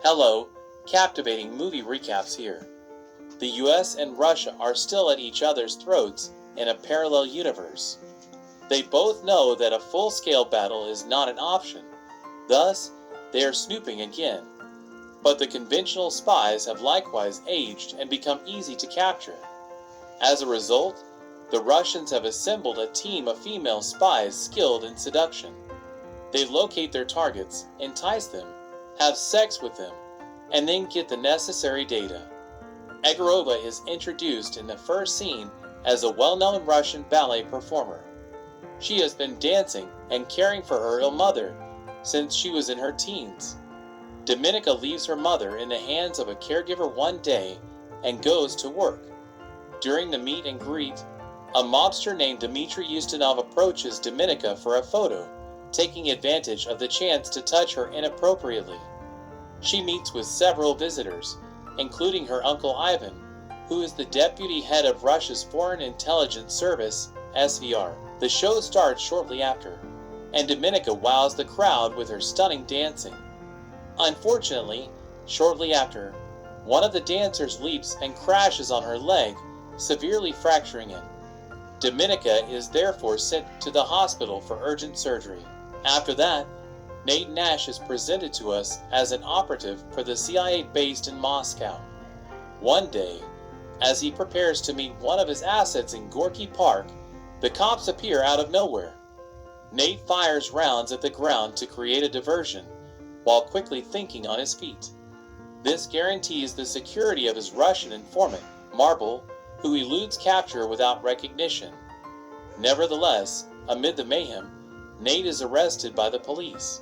Hello, captivating movie recaps here. The US and Russia are still at each other's throats in a parallel universe. They both know that a full-scale battle is not an option, thus, they are snooping again. But the conventional spies have likewise aged and become easy to capture. As a result, the Russians have assembled a team of female spies skilled in seduction. They locate their targets, entice them, have sex with them, and then get the necessary data. Egorova is introduced in the first scene as a well-known Russian ballet performer. She has been dancing and caring for her ill mother since she was in her teens. Dominika leaves her mother in the hands of a caregiver one day and goes to work. During the meet and greet, a mobster named Dmitry Ustinov approaches Dominika for a photo, taking advantage of the chance to touch her inappropriately. She meets with several visitors, including her uncle Ivan, who is the deputy head of Russia's Foreign Intelligence Service, SVR. The show starts shortly after, and Dominika wows the crowd with her stunning dancing. Unfortunately, shortly after, one of the dancers leaps and crashes on her leg, severely fracturing it. Dominika is therefore sent to the hospital for urgent surgery. After that, Nate Nash is presented to us as an operative for the CIA based in Moscow. One day, as he prepares to meet one of his assets in Gorky Park, the cops appear out of nowhere. Nate fires rounds at the ground to create a diversion, while quickly thinking on his feet. This guarantees the security of his Russian informant, Marble, who eludes capture without recognition. Nevertheless, amid the mayhem, Nate is arrested by the police.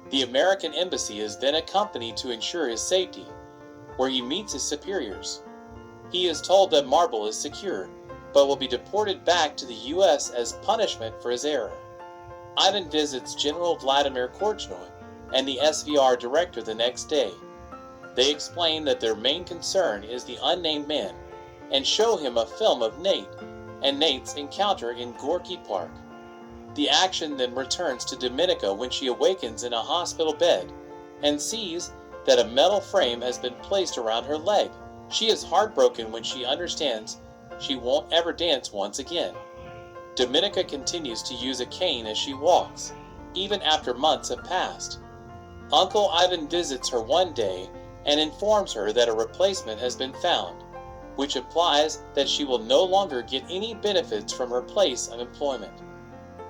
The American embassy is then accompanied to ensure his safety, where he meets his superiors. He is told that Marble is secure, but will be deported back to the US as punishment for his error. Ivan visits General Vladimir Korchnoi and the SVR director the next day. They explain that their main concern is the unnamed man, and show him a film of Nate and Nate's encounter in Gorky Park. The action then returns to Dominika when she awakens in a hospital bed and sees that a metal frame has been placed around her leg. She is heartbroken when she understands she won't ever dance once again. Dominika continues to use a cane as she walks, even after months have passed. Uncle Ivan visits her one day and informs her that a replacement has been found, which implies that she will no longer get any benefits from her place of employment.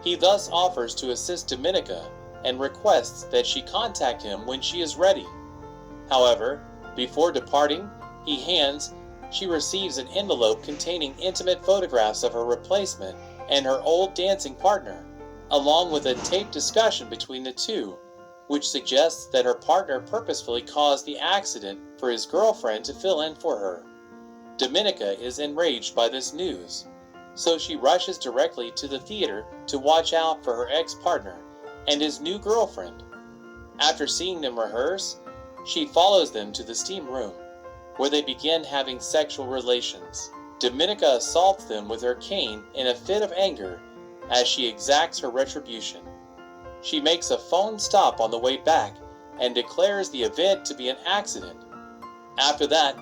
He thus offers to assist Dominika and requests that she contact him when she is ready. However, before departing, she receives an envelope containing intimate photographs of her replacement and her old dancing partner, along with a taped discussion between the two, which suggests that her partner purposefully caused the accident for his girlfriend to fill in for her. Dominika is enraged by this news, so she rushes directly to the theater to watch out for her ex-partner and his new girlfriend. After seeing them rehearse, she follows them to the steam room, where they begin having sexual relations. Dominika assaults them with her cane in a fit of anger as she exacts her retribution. She makes a phone stop on the way back and declares the event to be an accident. After that,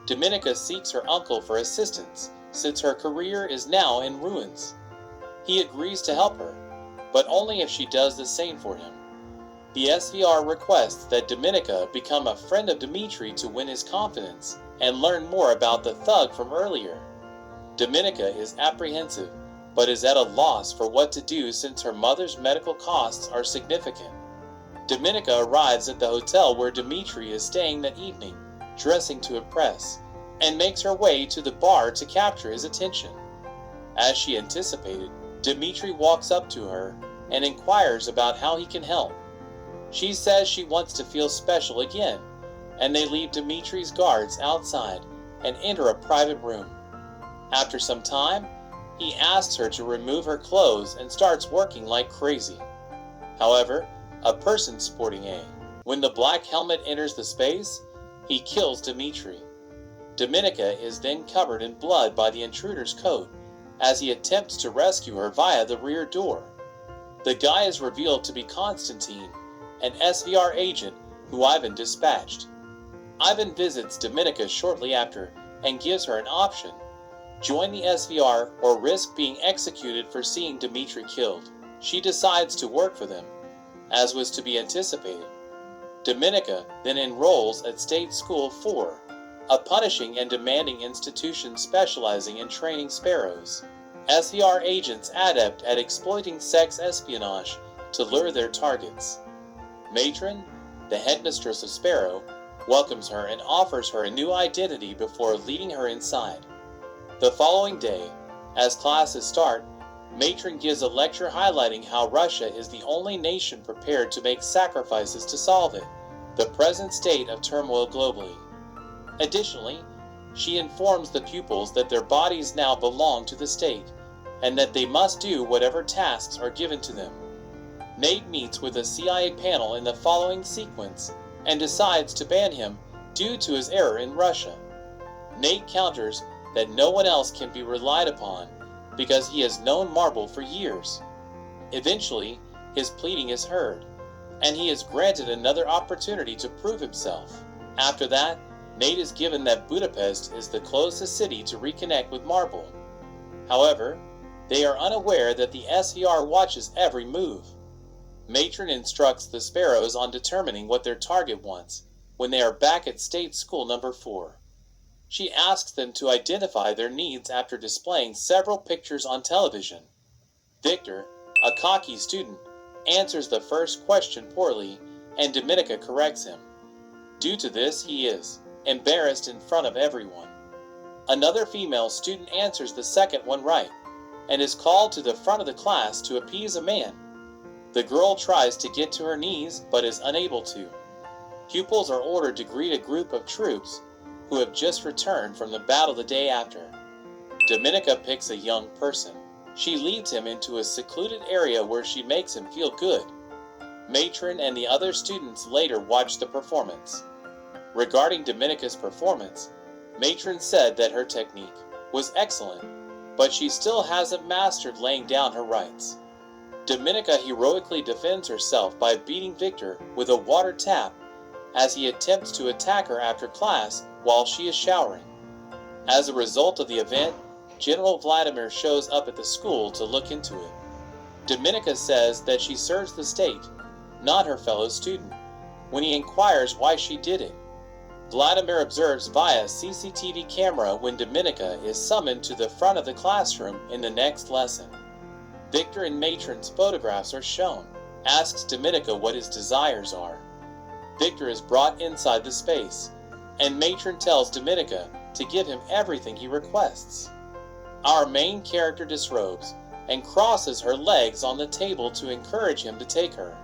Dominika seeks her uncle for assistance, since her career is now in ruins. He agrees to help her, but only if she does the same for him. The SVR requests that Dominika become a friend of Dmitry to win his confidence and learn more about the thug from earlier. Dominika is apprehensive, but is at a loss for what to do since her mother's medical costs are significant. Dominika arrives at the hotel where Dmitry is staying that evening, dressing to impress, and makes her way to the bar to capture his attention. As she anticipated, Dmitry walks up to her and inquires about how he can help. She says she wants to feel special again, and they leave Dmitry's guards outside and enter a private room. After some time, he asks her to remove her clothes and starts working like crazy. However, a person sporting A. When the black helmet enters the space, he kills Dmitry. Dominika is then covered in blood by the intruder's coat as he attempts to rescue her via the rear door. The guy is revealed to be Konstantin, an SVR agent who Ivan dispatched. Ivan visits Dominika shortly after and gives her an option: join the SVR or risk being executed for seeing Dmitri killed. She decides to work for them, as was to be anticipated. Dominika then enrolls at State School 4, a punishing and demanding institution specializing in training sparrows. SVR agents adept at exploiting sex espionage to lure their targets. Matron, the headmistress of Sparrow, welcomes her and offers her a new identity before leading her inside. The following day, as classes start, Matron gives a lecture highlighting how Russia is the only nation prepared to make sacrifices to solve it, the present state of turmoil globally. Additionally, she informs the pupils that their bodies now belong to the state, and that they must do whatever tasks are given to them. Nate meets with a CIA panel in the following sequence and decides to ban him due to his error in Russia. Nate counters that no one else can be relied upon because he has known Marble for years. Eventually, his pleading is heard, and he is granted another opportunity to prove himself. After that, Nate is given that Budapest is the closest city to reconnect with Marble. However, they are unaware that the SVR watches every move. Matron instructs the Sparrows on determining what their target wants when they are back at State School number 4. She asks them to identify their needs after displaying several pictures on television. Victor, a cocky student, answers the first question poorly, and Dominika corrects him. Due to this, he is embarrassed in front of everyone. Another female student answers the second one right, and is called to the front of the class to appease a man. The girl tries to get to her knees, but is unable to. Pupils are ordered to greet a group of troops who have just returned from the battle the day after. Dominika picks a young person. She leads him into a secluded area where she makes him feel good. Matron and the other students later watch the performance. Regarding Dominika's performance, Matron said that her technique was excellent, but she still hasn't mastered laying down her rights. Dominika heroically defends herself by beating Victor with a water tap as he attempts to attack her after class while she is showering. As a result of the event, General Vladimir shows up at the school to look into it. Dominika says that she serves the state, not her fellow student, when he inquires why she did it. Vladimir observes via CCTV camera when Dominika is summoned to the front of the classroom in the next lesson. Victor and Matron's photographs are shown, asks Dominika what his desires are. Victor is brought inside the space, and Matron tells Dominika to give him everything he requests. Our main character disrobes and crosses her legs on the table to encourage him to take her.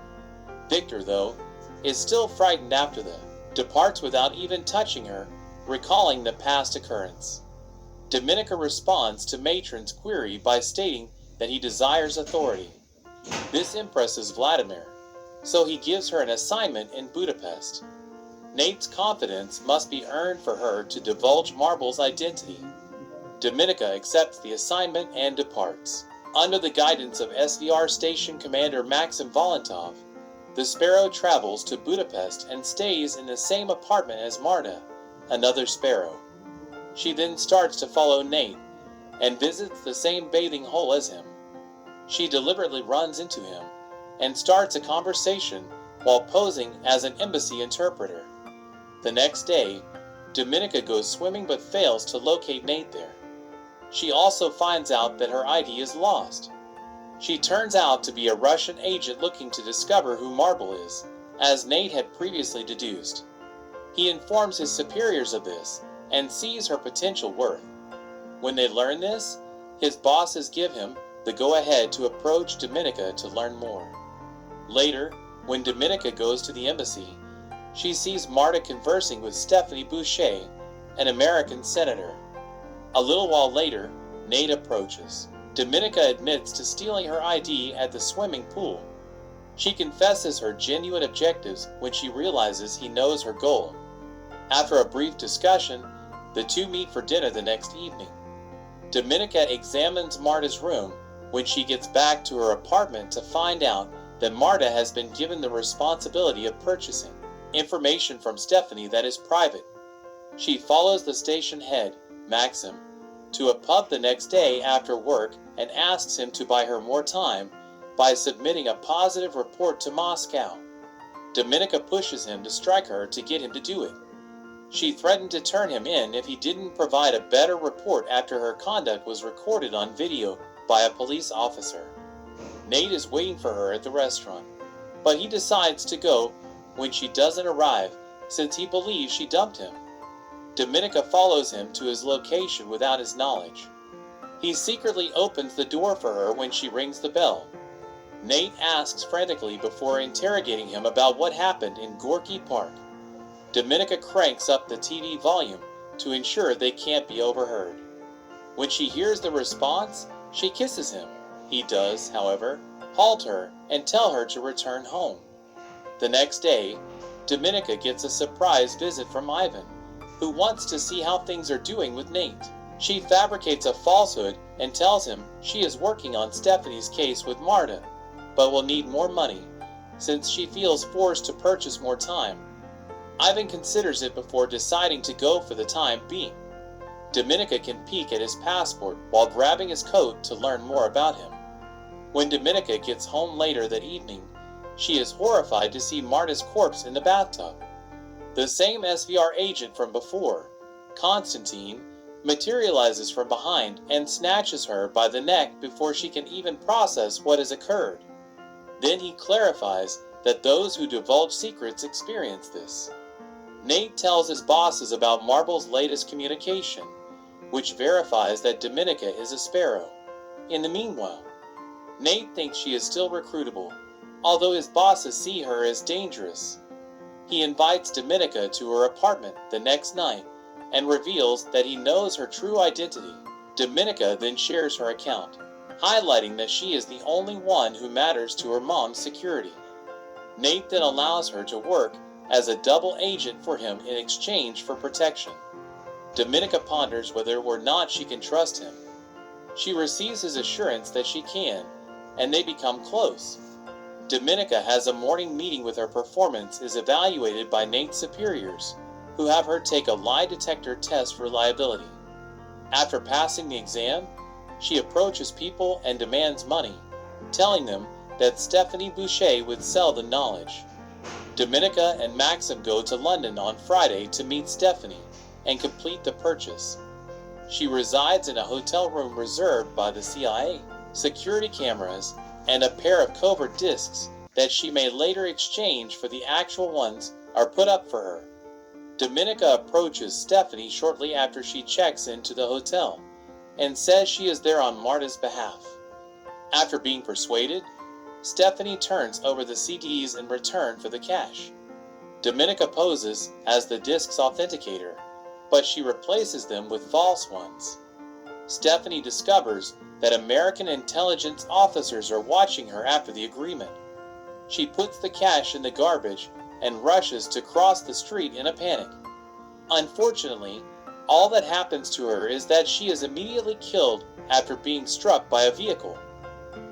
Victor, though, is still frightened after that, departs without even touching her, recalling the past occurrence. Dominika responds to Matron's query by stating that he desires authority. This impresses Vladimir, so he gives her an assignment in Budapest. Nate's confidence must be earned for her to divulge Marble's identity. Dominika accepts the assignment and departs. Under the guidance of SVR Station Commander Maxim Volantov, the Sparrow travels to Budapest and stays in the same apartment as Marta, another Sparrow. She then starts to follow Nate and visits the same bathing hole as him. She deliberately runs into him and starts a conversation while posing as an embassy interpreter. The next day, Dominika goes swimming but fails to locate Nate there. She also finds out that her ID is lost. She turns out to be a Russian agent looking to discover who Marble is, as Nate had previously deduced. He informs his superiors of this and sees her potential worth. When they learn this, his bosses give him the go-ahead to approach Dominika to learn more. Later, when Dominika goes to the embassy, she sees Marta conversing with Stephanie Boucher, an American senator. A little while later, Nate approaches. Dominika admits to stealing her ID at the swimming pool. She confesses her genuine objectives when she realizes he knows her goal. After a brief discussion, the two meet for dinner the next evening. Dominika examines Marta's room when she gets back to her apartment to find out that Marta has been given the responsibility of purchasing information from Stephanie that is private. She follows the station head, Maxim, to a pub the next day after work and asks him to buy her more time by submitting a positive report to Moscow. Dominika pushes him to strike her to get him to do it. She threatened to turn him in if he didn't provide a better report after her conduct was recorded on video by a police officer. Nate is waiting for her at the restaurant, but he decides to go when she doesn't arrive since he believes she dumped him. Dominika follows him to his location without his knowledge. He secretly opens the door for her when she rings the bell. Nate asks frantically before interrogating him about what happened in Gorky Park. Dominika cranks up the TV volume to ensure they can't be overheard. When she hears the response, she kisses him. He does, however, halt her and tell her to return home. The next day, Dominika gets a surprise visit from Ivan, who wants to see how things are doing with Nate. She fabricates a falsehood and tells him she is working on Stephanie's case with Marta, but will need more money, since she feels forced to purchase more time. Ivan considers it before deciding to go for the time being. Dominika can peek at his passport while grabbing his coat to learn more about him. When Dominika gets home later that evening, she is horrified to see Marta's corpse in the bathtub. The same SVR agent from before, Konstantin, materializes from behind and snatches her by the neck before she can even process what has occurred. Then he clarifies that those who divulge secrets experience this. Nate tells his bosses about Marble's latest communication, which verifies that Dominika is a Sparrow. In the meanwhile, Nate thinks she is still recruitable, although his bosses see her as dangerous. He invites Dominika to her apartment the next night and reveals that he knows her true identity. Dominika then shares her account, highlighting that she is the only one who matters to her mom's security. Nate then allows her to work as a double agent for him in exchange for protection. Dominika ponders whether or not she can trust him. She receives his assurance that she can, and they become close. Dominika has a morning meeting with her performance is evaluated by Nate's superiors, who have her take a lie detector test for reliability. After passing the exam, she approaches people and demands money, telling them that Stephanie Boucher would sell the knowledge. Dominika and Maxim go to London on Friday to meet Stephanie and complete the purchase. She resides in a hotel room reserved by the CIA, security cameras, and a pair of covert discs that she may later exchange for the actual ones are put up for her. Dominika approaches Stephanie shortly after she checks into the hotel and says she is there on Marta's behalf. After being persuaded, Stephanie turns over the CDs in return for the cash. Dominika poses as the disc's authenticator, but she replaces them with false ones. Stephanie discovers that American intelligence officers are watching her after the agreement. She puts the cash in the garbage and rushes to cross the street in a panic. Unfortunately, all that happens to her is that she is immediately killed after being struck by a vehicle.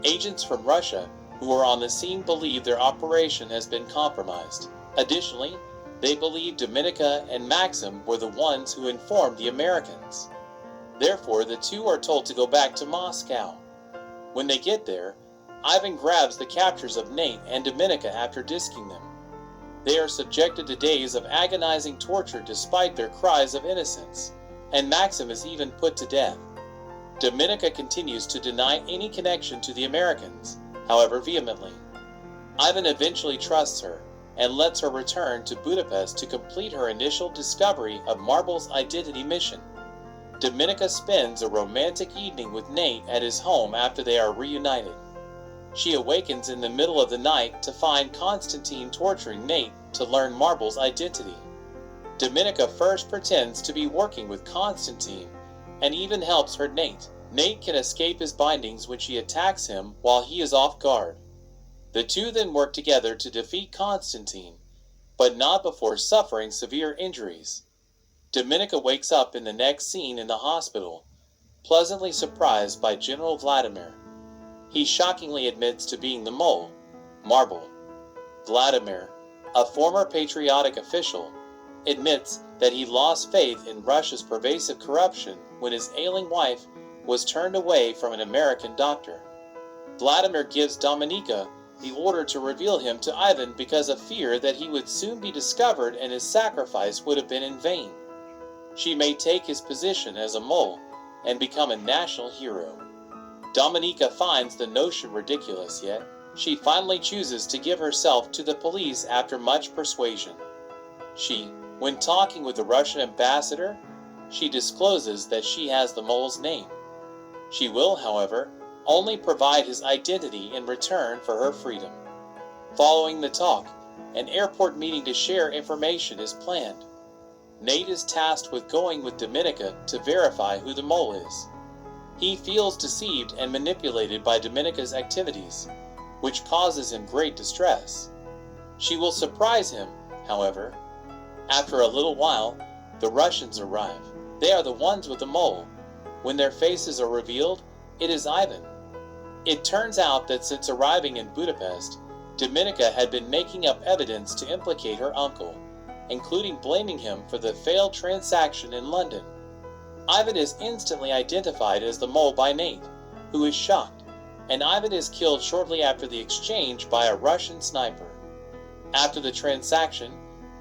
Agents from Russia who are on the scene believe their operation has been compromised. Additionally, they believe Dominika and Maxim were the ones who informed the Americans. Therefore, the two are told to go back to Moscow. When they get there, Ivan grabs the captures of Nate and Dominika after disking them. They are subjected to days of agonizing torture despite their cries of innocence, and Maxim is even put to death. Dominika continues to deny any connection to the Americans, however vehemently. Ivan eventually trusts her and lets her return to Budapest to complete her initial discovery of Marble's identity mission. Dominika spends a romantic evening with Nate at his home after they are reunited. She awakens in the middle of the night to find Konstantin torturing Nate to learn Marble's identity. Dominika first pretends to be working with Konstantin and even helps her Nate. Nate can escape his bindings when she attacks him while he is off guard. The two then work together to defeat Konstantin, but not before suffering severe injuries. Dominika wakes up in the next scene in the hospital, pleasantly surprised by General Vladimir. He shockingly admits to being the mole, Marble. Vladimir, a former patriotic official, admits that he lost faith in Russia's pervasive corruption when his ailing wife was turned away from an American doctor. Vladimir gives Dominika the order to reveal him to Ivan because of fear that he would soon be discovered and his sacrifice would have been in vain. She may take his position as a mole and become a national hero. Dominika finds the notion ridiculous, yet she finally chooses to give herself to the police after much persuasion. When talking with the Russian ambassador, she discloses that she has the mole's name. She will, however, only provide his identity in return for her freedom. Following the talk, an airport meeting to share information is planned. Nate is tasked with going with Dominika to verify who the mole is. He feels deceived and manipulated by Dominika's activities, which causes him great distress. She will surprise him, however. After a little while, the Russians arrive. They are the ones with the mole. When their faces are revealed, it is Ivan. It turns out that since arriving in Budapest, Dominika had been making up evidence to implicate her uncle, including blaming him for the failed transaction in London. Ivan is instantly identified as the mole by Nate, who is shocked, and Ivan is killed shortly after the exchange by a Russian sniper. After the transaction,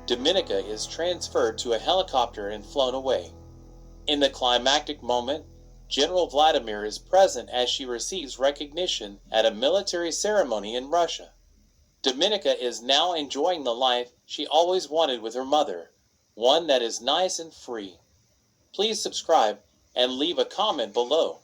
Dominika is transferred to a helicopter and flown away. In the climactic moment, General Vladimir is present as she receives recognition at a military ceremony in Russia. Dominika is now enjoying the life she always wanted with her mother, one that is nice and free. Please subscribe and leave a comment below.